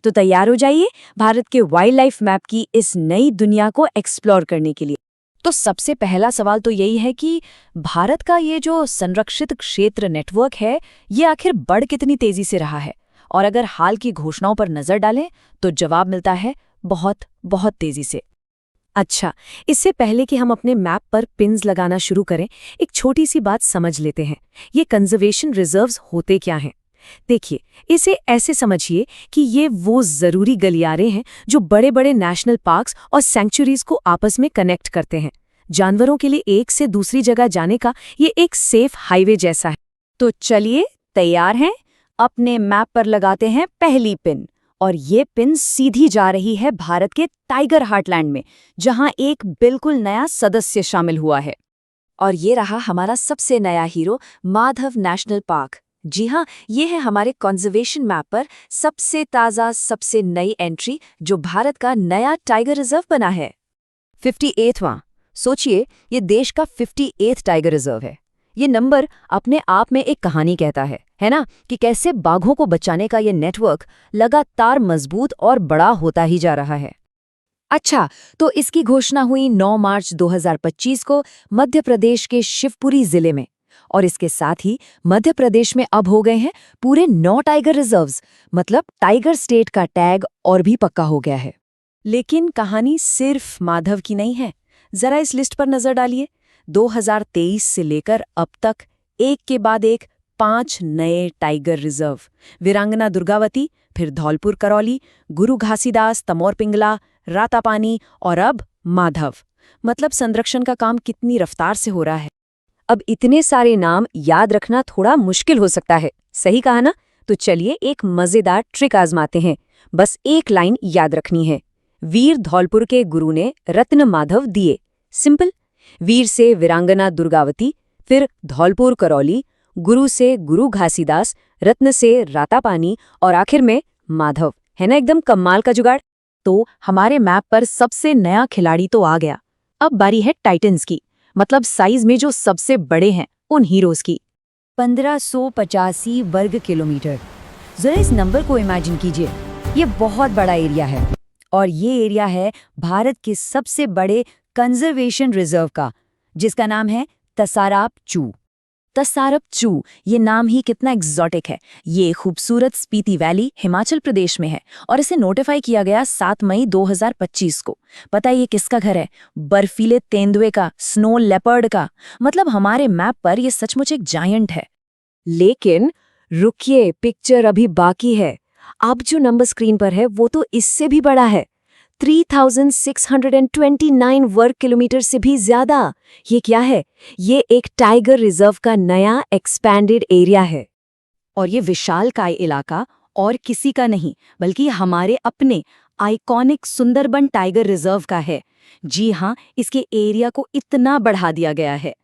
तो तैयार हो जाइए भारत के वाइल्ड लाइफ मैप की इस नई दुनिया को एक्सप्लोर करने के लिए। तो सबसे पहला सवाल तो यही है कि भारत का ये जो संरक्षित क्षेत्र नेटवर्क है, ये आखिर बढ़ कितनी तेजी से रहा है? और अगर हाल की घोषणाओं पर नजर डालें तो जवाब मिलता है बहुत बहुत तेजी से। अच्छा, इससे पहले कि हम अपने मैप पर पिन्स लगाना शुरू करें, एक छोटी सी बात समझ लेते हैं। ये कंजर्वेशन रिजर्व्स होते क्या हैं? देखिए, इसे ऐसे समझिए कि ये वो जरूरी गलियारे हैं जो बड़े बड़े नेशनल पार्क्स और सेंचुरीज को आपस में कनेक्ट करते हैं। जानवरों के लिए एक से दूसरी जगह जाने का ये एक सेफ हाईवे जैसा है। तो चलिए, तैयार हैं? अपने मैप पर लगाते हैं पहली पिन, और ये पिन सीधी जा रही है भारत के टाइगर हार्टलैंड में, जहां एक बिल्कुल नया सदस्य शामिल हुआ है। और ये रहा हमारा सबसे नया हीरो, माधव नेशनल पार्क। जी हाँ, ये है हमारे कंजर्वेशन मैप पर सबसे ताज़ा, सबसे नई एंट्री, जो भारत का नया टाइगर रिजर्व बना है। 58वां। सोचिए, ये देश का 58 टाइगर रिजर्व है। ये नंबर अपने आप में एक कहानी कहता है ना, कि कैसे बाघों को बचाने का ये नेटवर्क लगातार मजबूत और बड़ा होता ही जा रहा है। अच्छा, तो इसकी घोषणा हुई 9 मार्च 2025 को मध्य प्रदेश के शिवपुरी जिले में, और इसके साथ ही मध्य प्रदेश में अब हो गए हैं पूरे 9 टाइगर रिजर्व्स, मतलब टाइगर स्टेट का टैग और भी पक्का हो गया है। लेकिन कहानी सिर्फ माधव की नहीं है। जरा इस लिस्ट पर नजर डालिए। 2023 से लेकर अब तक एक के बाद एक 5 नए टाइगर रिजर्व। वीरांगना दुर्गावती, फिर धौलपुर करौली, गुरु घासीदास, तमोर पिंगला, रातापानी और अब माधव। मतलब संरक्षण का काम कितनी रफ्तार से हो रहा है। अब इतने सारे नाम याद रखना थोड़ा मुश्किल हो सकता है, सही कहा ना? तो चलिए एक मजेदार ट्रिक आजमाते हैं। बस एक लाइन याद रखनी है। वीर धौलपुर के गुरु ने रत्न माधव दिए। सिंपल। वीर से वीरांगना दुर्गावती, फिर धौलपुर करौली, गुरु से गुरु घासीदास, रत्न से रातापानी और आखिर में माधव। है ना एकदम कमाल का जुगाड़? तो हमारे मैप पर सबसे नया खिलाड़ी तो आ गया। अब बारी है टाइटन्स की, मतलब साइज में जो सबसे बड़े हैं उन हीरोज की। 1585 वर्ग किलोमीटर। जरा इस नंबर को इमेजिन कीजिए। ये बहुत बड़ा एरिया है, और ये एरिया है भारत के सबसे बड़े कंजर्वेशन रिजर्व का, जिसका नाम है तसाराप चू। तसारप चू, ये नाम ही कितना एग्जॉटिक है। ये खूबसूरत स्पीति वैली हिमाचल प्रदेश में है, और इसे नोटिफाई किया गया 7 मई 2025 को। पता है ये किसका घर है? बर्फीले तेंदुए का, स्नो लेपर्ड का। मतलब हमारे मैप पर ये सचमुच एक जायंट है। लेकिन रुकिए, पिक्चर अभी बाकी है। अब जो नंबर स्क्रीन पर है वो तो इससे भी बड़ा है। 3629 वर्ग किलोमीटर से भी ज्यादा। ये क्या है? ये एक टाइगर रिजर्व का नया एक्सपैंडेड एरिया है। और ये विशालकाय इलाका और किसी का नहीं, बल्कि हमारे अपने आइकॉनिक सुंदरबन टाइगर रिजर्व का है। जी हाँ, इसके एरिया को इतना बढ़ा दिया गया है।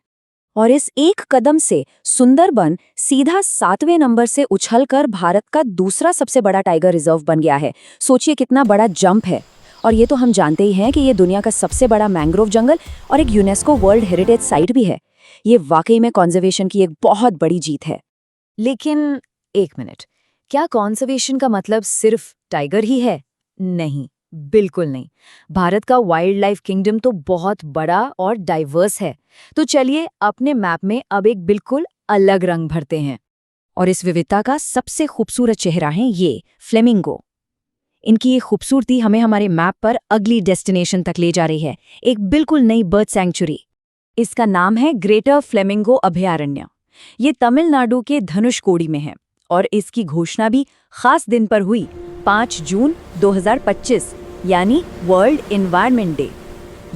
और इस एक कदम से सुंदरबन सीधा 7वें नंबर से उछलकर भारत का दूसरा सबसे बड़ा टाइगर रिजर्व बन गया है। सोचिए कितना बड़ा जंप है। और ये तो हम जानते ही हैं कि ये दुनिया का सबसे बड़ा मैंग्रोव जंगल और एक यूनेस्को वर्ल्ड हेरिटेज साइट भी है। ये वाकई में कंजर्वेशन की एक बहुत बड़ी जीत है। लेकिन एक मिनट, क्या कंजर्वेशन का मतलब सिर्फ टाइगर ही है? नहीं, बिल्कुल नहीं। भारत का वाइल्ड लाइफ किंगडम तो बहुत बड़ा और डाइवर्स है। तो चलिए अपने मैप में अब एक बिल्कुल अलग रंग भरते हैं। और इस विविधता का सबसे खूबसूरत चेहरा है ये फ्लेमिंगो। इनकी ये खूबसूरती हमें हमारे मैप पर अगली डेस्टिनेशन तक ले जा रही है, एक बिल्कुल नई बर्ड सैंक्चुरी। इसका नाम है ग्रेटर फ्लेमिंगो अभयारण्य। ये तमिलनाडु के धनुषकोडी में है, और इसकी घोषणा भी खास दिन पर हुई, 5 जून 2025, यानी वर्ल्ड एनवायरनमेंट डे।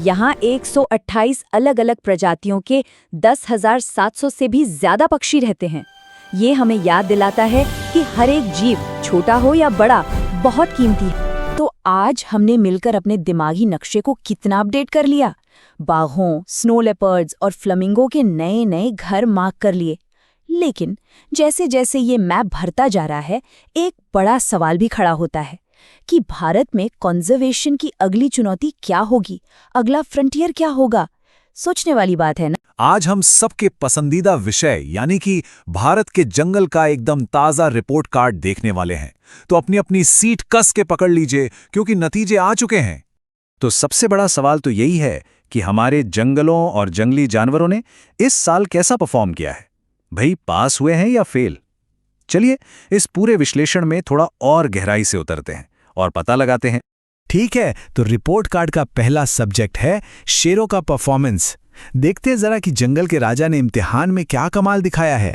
यहाँ 128 अलग अलग प्रजातियों के 10,700 से भी ज्यादा पक्षी रहते हैं। ये हमें याद दिलाता है कि हर एक जीव, छोटा हो या बड़ा, बहुत कीमती है। तो आज हमने मिलकर अपने दिमागी नक्शे को कितना अपडेट कर लिया। बाघों, स्नो लेपर्ड्स और फ्लेमिंगो के नए नए घर मार्क कर लिए। लेकिन जैसे जैसे ये मैप भरता जा रहा है, एक बड़ा सवाल भी खड़ा होता है कि भारत में कंजर्वेशन की अगली चुनौती क्या होगी, अगला फ्रंटियर क्या होगा। सोचने वाली बात है ना। आज हम सबके पसंदीदा विषय यानी कि भारत के जंगल का एकदम ताज़ा रिपोर्ट कार्ड देखने वाले हैं। तो अपनी अपनी सीट कस के पकड़ लीजिए क्योंकि नतीजे आ चुके हैं। तो सबसे बड़ा सवाल तो यही है कि हमारे जंगलों और जंगली जानवरों ने इस साल कैसा परफॉर्म किया है। भाई पास हुए हैं या फेल? चलिए इस पूरे विश्लेषण में थोड़ा और गहराई से उतरते हैं और पता लगाते हैं। ठीक है, तो रिपोर्ट कार्ड का पहला सब्जेक्ट है शेरों का परफॉर्मेंस। देखते हैं जरा कि जंगल के राजा ने इम्तिहान में क्या कमाल दिखाया है।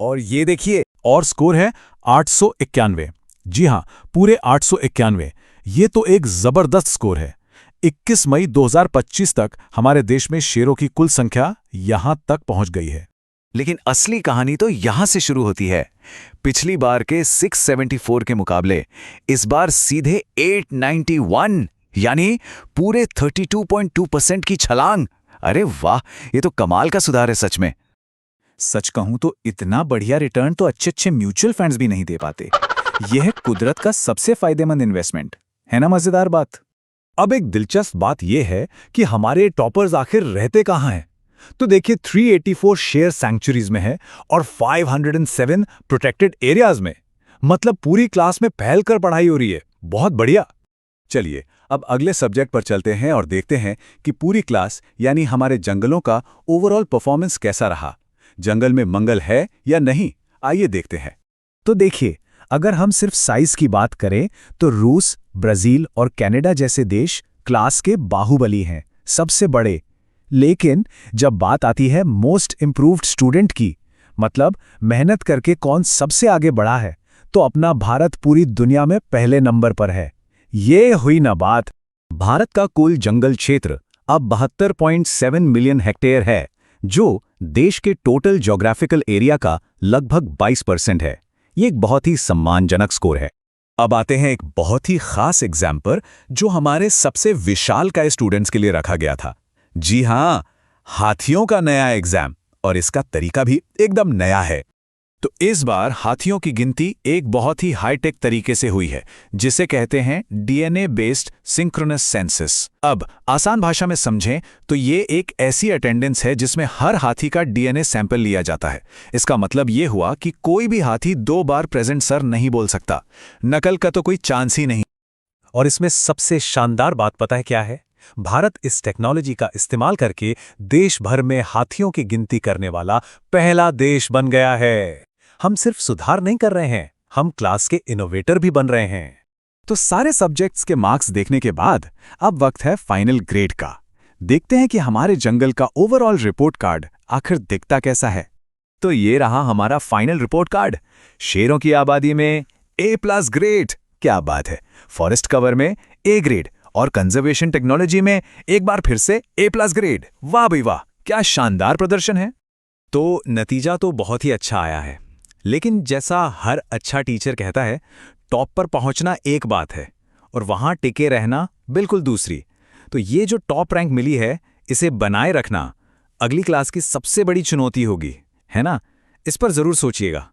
और ये देखिए, और स्कोर है 891। जी हाँ, पूरे 891। ये तो एक जबरदस्त स्कोर है। 21 मई 2025 तक हमारे देश में शेरों की कुल संख्या यहां तक पहुंच गई है। लेकिन असली कहानी तो यहां से शुरू होती है। पिछली बार के 674 के मुकाबले इस बार सीधे 891 यानी पूरे 32.2% की छलांग। अरे वाह, ये तो कमाल का सुधार है सच में। सच कहूं तो इतना बढ़िया रिटर्न तो अच्छे अच्छे म्यूचुअल फंड्स भी नहीं दे पाते। यह है कुदरत का सबसे फायदेमंद इन्वेस्टमेंट, है ना मजेदार बात। अब एक दिलचस्प बात यह है कि हमारे टॉपर्स आखिर रहते कहां हैं। तो देखिए 384 शेयर सैंक्चुरीज में है और 507 प्रोटेक्टेड एरियाज में। मतलब पूरी क्लास में फैल कर पढ़ाई हो रही है। बहुत बढ़िया। चलिए अब अगले सब्जेक्ट पर चलते हैं और देखते हैं कि पूरी क्लास यानी हमारे जंगलों का ओवरऑल परफॉर्मेंस कैसा रहा। जंगल में मंगल है या नहीं, आइए देखते हैं। तो देखिए, अगर हम सिर्फ साइज की बात करें तो रूस, ब्राजील और कनाडा जैसे देश क्लास के बाहुबली हैं, सबसे बड़े। लेकिन जब बात आती है मोस्ट इम्प्रूव्ड स्टूडेंट की, मतलब मेहनत करके कौन सबसे आगे बढ़ा है, तो अपना भारत पूरी दुनिया में पहले नंबर पर है। ये हुई ना बात। भारत का कुल जंगल क्षेत्र अब 72.7 मिलियन हेक्टेयर है, जो देश के टोटल ज्योग्राफिकल एरिया का लगभग 22% है। ये एक बहुत ही सम्मानजनक स्कोर है। अब आते हैं एक बहुत ही खास एग्जाम पर, जो हमारे सबसे विशालकाय स्टूडेंट्स के लिए रखा गया था। जी हां, हाथियों का नया एग्जाम, और इसका तरीका भी एकदम नया है। तो इस बार हाथियों की गिनती एक बहुत ही हाईटेक तरीके से हुई है, जिसे कहते हैं डीएनए बेस्ड सिंक्रोनस सेंसस। अब आसान भाषा में समझें तो ये एक ऐसी अटेंडेंस है जिसमें हर हाथी का डीएनए सैंपल लिया जाता है। इसका मतलब ये हुआ कि कोई भी हाथी 2 बार प्रेजेंट सर नहीं बोल सकता। नकल का तो कोई चांस ही नहीं। और इसमें सबसे शानदार बात पता है क्या है? भारत इस टेक्नोलॉजी का इस्तेमाल करके देश भर में हाथियों की गिनती करने वाला पहला देश बन गया है। हम सिर्फ सुधार नहीं कर रहे हैं, हम क्लास के इनोवेटर भी बन रहे हैं। तो सारे सब्जेक्ट्स के मार्क्स देखने के बाद अब वक्त है फाइनल ग्रेड का। देखते हैं कि हमारे जंगल का ओवरऑल रिपोर्ट कार्ड आखिर दिखता कैसा है। तो ये रहा हमारा फाइनल रिपोर्ट कार्ड। शेरों की आबादी में A+ ग्रेड, क्या बात है। फॉरेस्ट कवर में A ग्रेड और कंजर्वेशन टेक्नोलॉजी में एक बार फिर से A+ ग्रेड। वाह भाई वाह, क्या शानदार प्रदर्शन है। तो नतीजा तो बहुत ही अच्छा आया है, लेकिन जैसा हर अच्छा टीचर कहता है, टॉप पर पहुंचना एक बात है और वहां टिके रहना बिल्कुल दूसरी। तो ये जो टॉप रैंक मिली है, इसे बनाए रखना अगली क्लास की सबसे बड़ी चुनौती होगी, है ना? इस पर जरूर सोचिएगा।